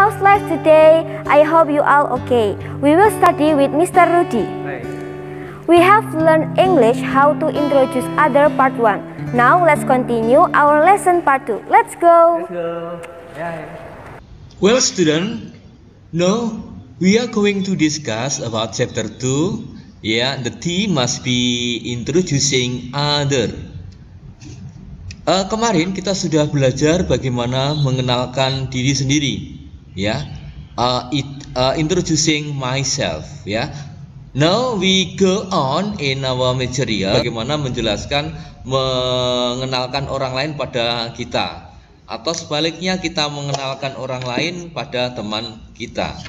How's life today? I hope you all okay. We will study with Mr. Rudy. We have learned English how to introduce other part 1. Now let's continue our lesson part 2. Let's go. Well, student, now we are going to discuss about chapter 2. The theme must be introducing other. Kemarin kita sudah belajar bagaimana mengenalkan diri sendiri, introducing myself, Now we go on in our material, bagaimana menjelaskan mengenalkan orang lain pada kita, atau sebaliknya kita mengenalkan orang lain pada teman kita.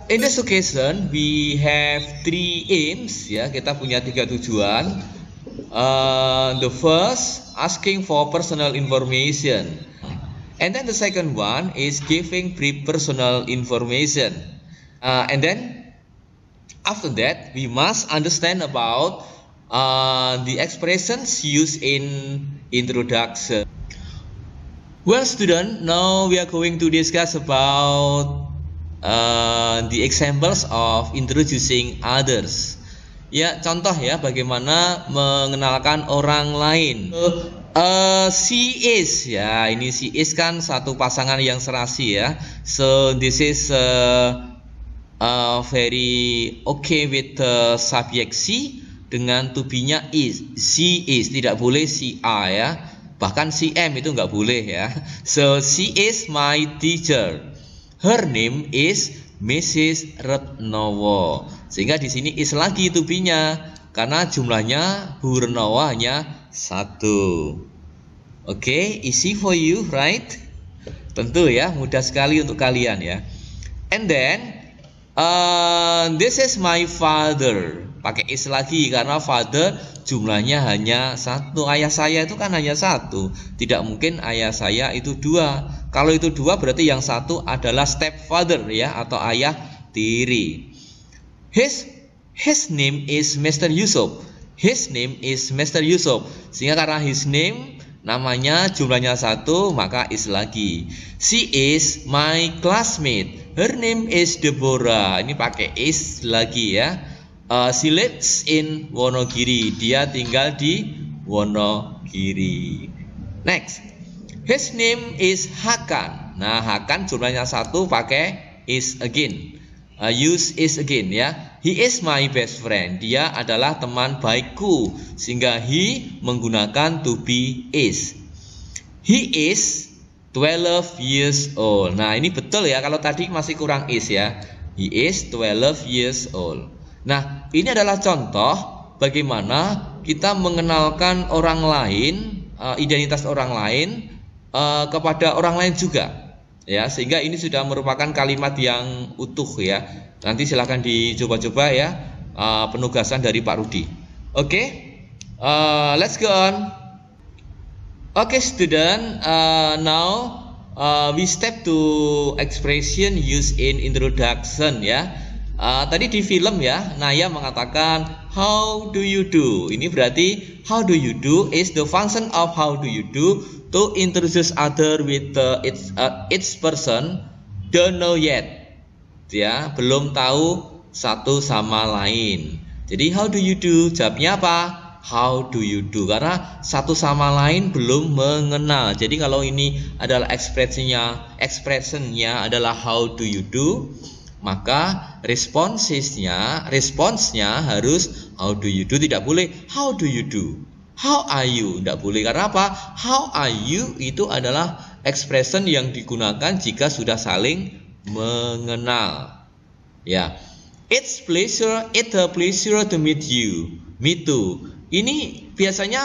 In this occasion we have 3 aims, kita punya 3 tujuan. The first, asking for personal information, and then the second one is giving brief personal information, and then after that we must understand about the expressions used in introduction. Well, student, now we are going to discuss about the examples of introducing others. Contoh bagaimana mengenalkan orang lain. She is, ini she is kan satu pasangan yang serasi, So this is very okay with the subject she dengan to be-nya is. She is, tidak boleh she are, bahkan she am itu nggak boleh, So she is my teacher. Her name is Mrs. Retnowo. Sehingga di sini is lagi to be-nya karena jumlahnya Bu Retnowo hanya 1. Oke, easy for you, right? Tentu mudah sekali untuk kalian And then this is my father. Pakai is lagi karena father jumlahnya hanya 1. Ayah saya itu kan hanya 1. Tidak mungkin ayah saya itu 2. Kalau itu 2 berarti yang 1 adalah stepfather atau ayah tiri. His name is Mr. Yusuf. His name is Mr. Yusuf. Sehingga karena his name namanya jumlahnya 1 maka is lagi. She is my classmate. Her name is Deborah. Ini pakai is lagi She lives in Wonogiri. Dia tinggal di Wonogiri. Next. His name is Hakan. Nah, Hakan jumlahnya 1 pakai is again. Use is again He is my best friend. Dia adalah teman baikku. Sehingga he menggunakan to be is. He is 12 years old. Nah, ini betul kalau tadi masih kurang is He is 12 years old. Nah, ini adalah contoh bagaimana kita mengenalkan orang lain, identitas orang lain kepada orang lain juga. Sehingga ini sudah merupakan kalimat yang utuh Nanti silahkan dicoba-coba penugasan dari Pak Rudi. Oke, let's go on. Okay, student, now we step to expression used in introduction Tadi di film Naya mengatakan how do you do. Ini berarti how do you do is the function of how do you do to introduce other with its person don't know yet. Belum tahu satu sama lain. Jadi how do you do? Jawabnya apa? How do you do? Karena satu sama lain belum mengenal. Jadi kalau ini adalah expressionnya adalah how do you do, maka responsnya harus how do you do, tidak boleh how do you do. How are you? Tidak boleh. Karena apa? How are you itu adalah expression yang digunakan jika sudah saling mengenal. It's a pleasure to meet you. Me too. Ini biasanya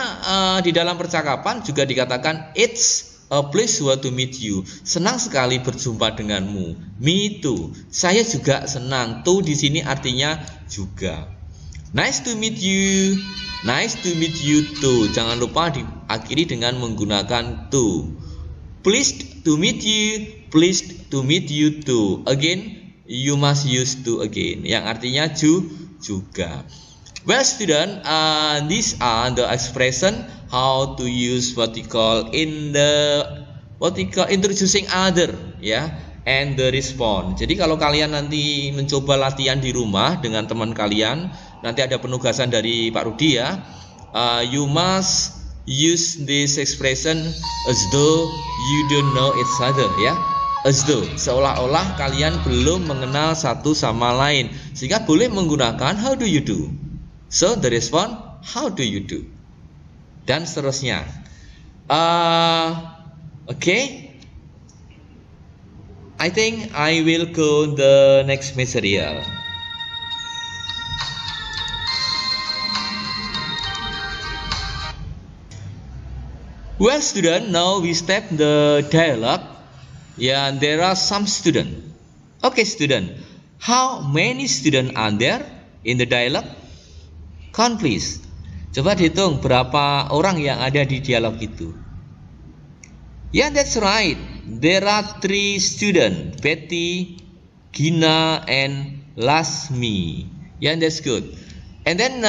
di dalam percakapan juga dikatakan it's a pleasure to meet you. Senang sekali berjumpa denganmu. Me too. Saya juga senang. To di sini artinya juga. Nice to meet you. Nice to meet you too. Jangan lupa diakhiri dengan menggunakan to. Pleased to meet you. Pleased to meet you too. Again, you must use to again. Yang artinya juga. Well, student, these are the expression how to use what we call in the what we call introducing other, ya, and the response. Jadi kalau kalian nanti mencoba latihan di rumah dengan teman kalian, nanti ada penugasan dari Pak Rudi ya, you must use this expression as though you don't know each other, ya, as though, seolah-olah kalian belum mengenal satu sama lain, sehingga boleh menggunakan how do you do. So the response, how do you do, dan seterusnya. Okay, I think I will go the next material. Well, student, now we step the dialogue. Yeah, there are some student. Okay, student, how many student are there in the dialogue? Count, please. Coba dihitung berapa orang yang ada di dialog itu. Yeah, that's right. There are 3 students, Betty, Gina, and Lasmi. Yeah, that's good. And then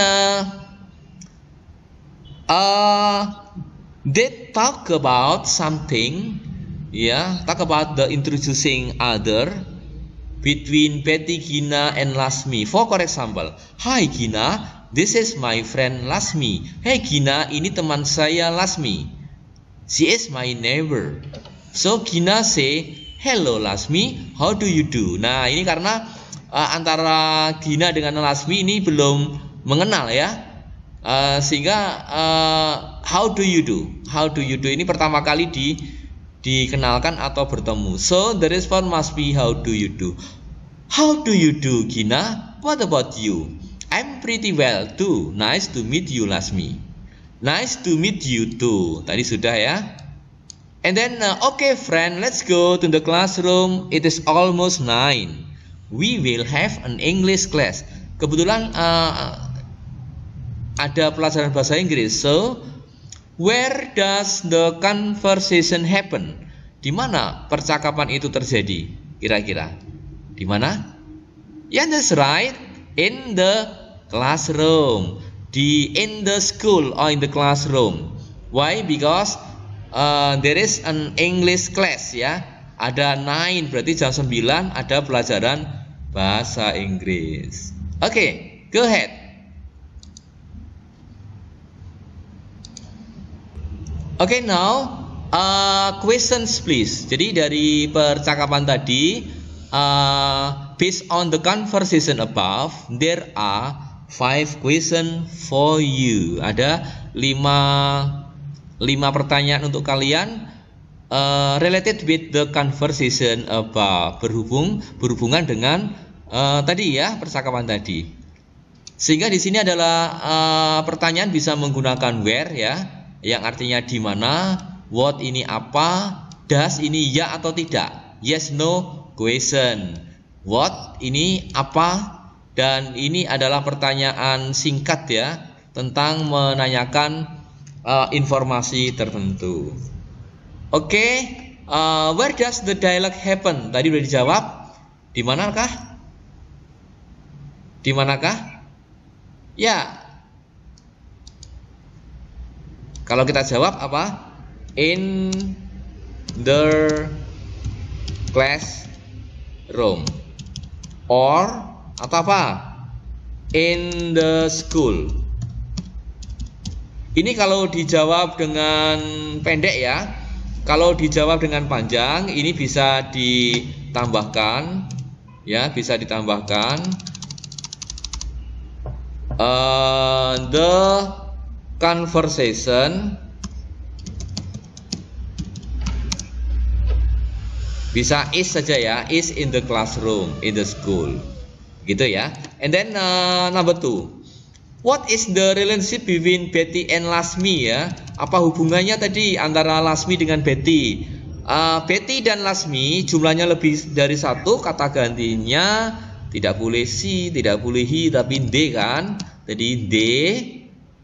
they talk about something. Yeah, talk about the introducing other between Betty, Gina, and Lasmi. For example, hi Gina, this is my friend Lasmi. Hey Gina, ini teman saya Lasmi. She is my neighbor. So Gina say, hello Lasmi, how do you do? Nah, ini karena antara Gina dengan Lasmi ini belum mengenal ya, sehingga how do you do? How do you do ini pertama kali dikenalkan atau bertemu. So the response must be how do you do? How do you do, Gina? What about you? I'm pretty well too. Nice to meet you, Lasmi. Nice to meet you too. Tadi sudah ya. And then okay friend, let's go to the classroom. It is almost 9. We will have an English class. Kebetulan ada pelajaran bahasa Inggris. So where does the conversation happen? Di mana percakapan itu terjadi? Kira-kira di mana? Yeah, that's right. In the classroom. In the school or in the classroom. Why? Because there is an English class ya. Ada 9, berarti jam 9 ada pelajaran bahasa Inggris. Okay, go ahead. Okay, now questions please. Jadi dari percakapan tadi, based on the conversation above, there are 5 question for you. Ada 5 pertanyaan untuk kalian related with the conversation above, berhubungan dengan tadi ya, percakapan tadi. Sehingga di sini adalah pertanyaan bisa menggunakan where ya, yang artinya di mana, what ini apa, does ini ya atau tidak, yes no question. What ini apa, dan ini adalah pertanyaan singkat ya, tentang menanyakan informasi tertentu. Oke, where does the dialogue happen? Tadi sudah dijawab. Di manakah? Di manakah? Ya. Kalau kita jawab apa? In the classroom. Or atau apa? In the school. Ini kalau dijawab dengan pendek ya. Kalau dijawab dengan panjang, ini bisa ditambahkan ya, bisa ditambahkan the conversation, bisa is saja ya, is in the classroom, in the school, gitu ya. And then number 2, what is the relationship between Betty and Lasmi ya? Apa hubungannya tadi antara Lasmi dengan Betty? Betty dan Lasmi jumlahnya lebih dari 1, kata gantinya tidak boleh si, tidak boleh hi, tapi they kan. Jadi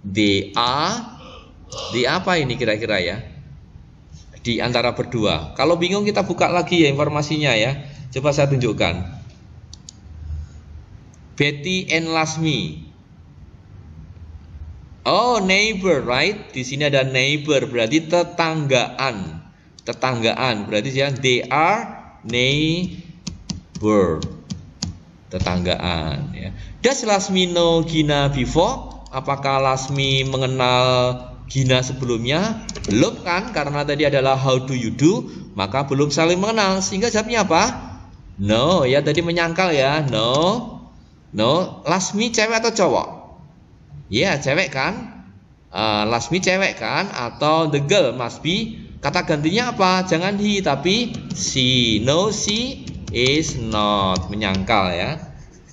they apa ini kira-kira ya? Di antara berdua. Kalau bingung kita buka lagi ya informasinya ya. Coba saya tunjukkan. Betty and Lasmi. Oh, neighbor, right? Di sini ada neighbor, berarti tetanggaan. tetanggaan. Berarti dia they are neighbor. Tetanggaan ya. Does Lasmi know Gina before? Apakah Lasmi mengenal Gina sebelumnya? Belum kan, karena tadi adalah how do you do, maka belum saling mengenal. Sehingga jawabnya apa? No, ya tadi menyangkal ya. No. Lasmi cewek atau cowok? Ya, cewek kan? Lasmi cewek kan? Atau the girl must be? Kata gantinya apa? Jangan he, tapi she. No, she is not. Menyangkal ya.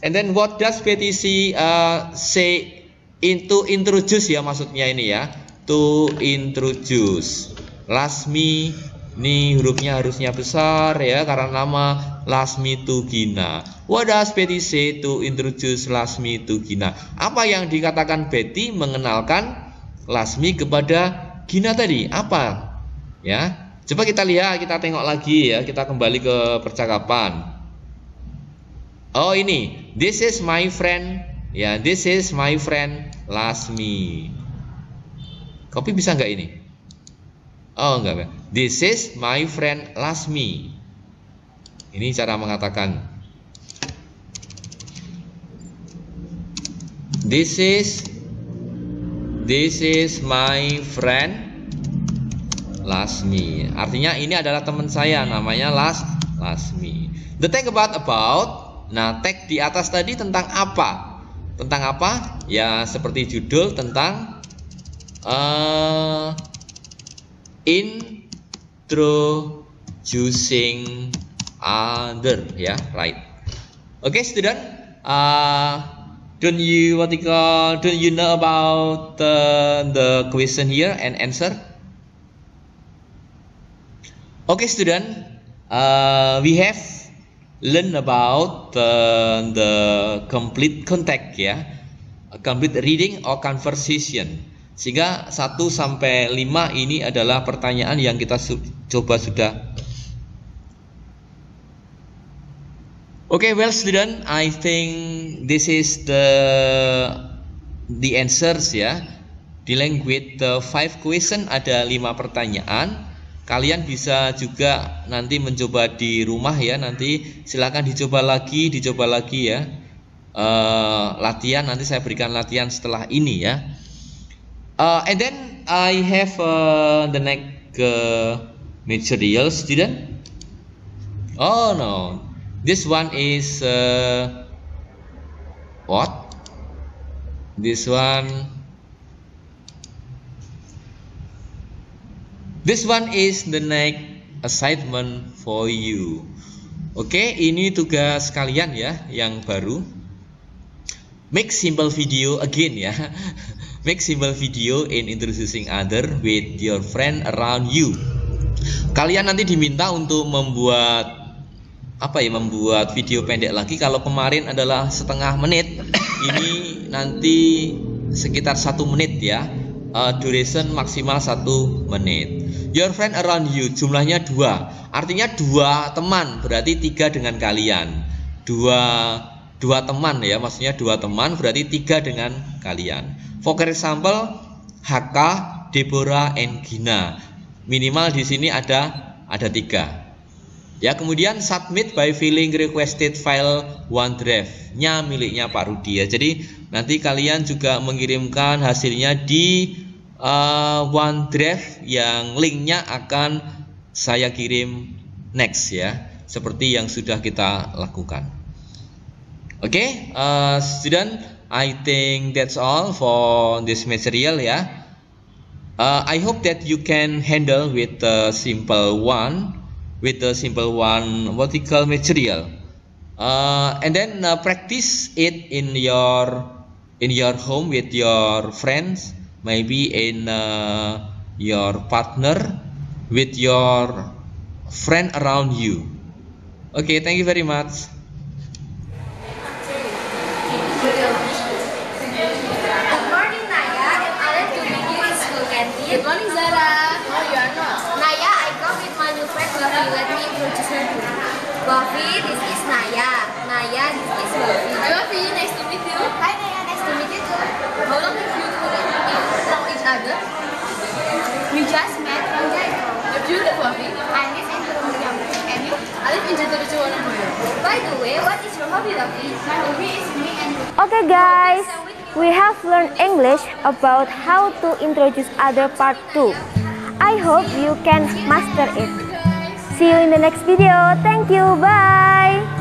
And then what does Betty say to introduce ya, maksudnya ini ya. To introduce. Lasmi, ini hurufnya harusnya besar ya, karena nama Lasmi to Gina. What does Betty say to introduce Lasmi to Gina? Apa yang dikatakan Betty mengenalkan Lasmi kepada Gina tadi? Apa? Ya, coba kita lihat, kita tengok lagi ya, kita kembali ke percakapan. Oh ini, this is my friend. Ya, this is my friend Lasmi. Copy bisa nggak ini? Oh enggak. This is my friend Lasmi. Ini cara mengatakan. This is my friend Lasmi. Artinya ini adalah teman saya, namanya Lasmi. The tag about. Nah, tag di atas tadi tentang apa? Tentang apa? Ya seperti judul, tentang introducing other ya, right. Okay, student, don't you know about the question here and answer? Okay, student, we have learned about the complete context ya, complete reading or conversation. Sehingga 1 sampai 5 ini adalah pertanyaan yang kita coba sudah. Okay, well student, I think this is the answers ya. Dealing with the 5 question, ada 5 pertanyaan. Kalian bisa juga nanti mencoba di rumah ya. Nanti silakan dicoba lagi ya. Latihan, nanti saya berikan latihan setelah ini ya. And then I have the next material, student. Oh no, this one is what? This one is the next assignment for you. Oke, ini tugas kalian ya yang baru. Make simple video again ya. Make simple video in introducing other with your friend around you. Kalian nanti diminta untuk membuat membuat video pendek lagi. Kalau kemarin adalah setengah menit, ini nanti sekitar 1 menit ya. Duration maksimal 1 menit. Your friend around you, jumlahnya 2. Artinya 2 teman, berarti 3 dengan kalian. 2 teman ya, maksudnya 2 teman berarti 3 dengan kalian. For example, Haka, Deborah, and Gina. Minimal di sini ada 3. Ya, kemudian submit by filling requested file OneDrive-nya miliknya Pak Rudi ya. Jadi nanti kalian juga mengirimkan hasilnya di OneDrive yang linknya akan saya kirim next ya, seperti yang sudah kita lakukan. Oke, student, I think that's all for this material ya. I hope that you can handle with the simple one, vertical material, and then practice it in your home with your friends, maybe in your partner, with your friend around you. Okay, thank you very much. Good morning, Zara. No, you are not. Naya, I come with my new friend Wafi. Let me introduce her to you. Wafi, this is Naya. Naya, this is Wafi. Hi Wafi, nice to meet you. Hi Naya, nice to meet you too. How long have you two known each other? We just met from Jaipur. You're beautiful, Wafi. way, what is your hobby, Lofi? My hobby is swimming and Okay guys, we have learned English about how to introduce other part 2. I hope you can master it. See you in the next video. Thank you. Bye.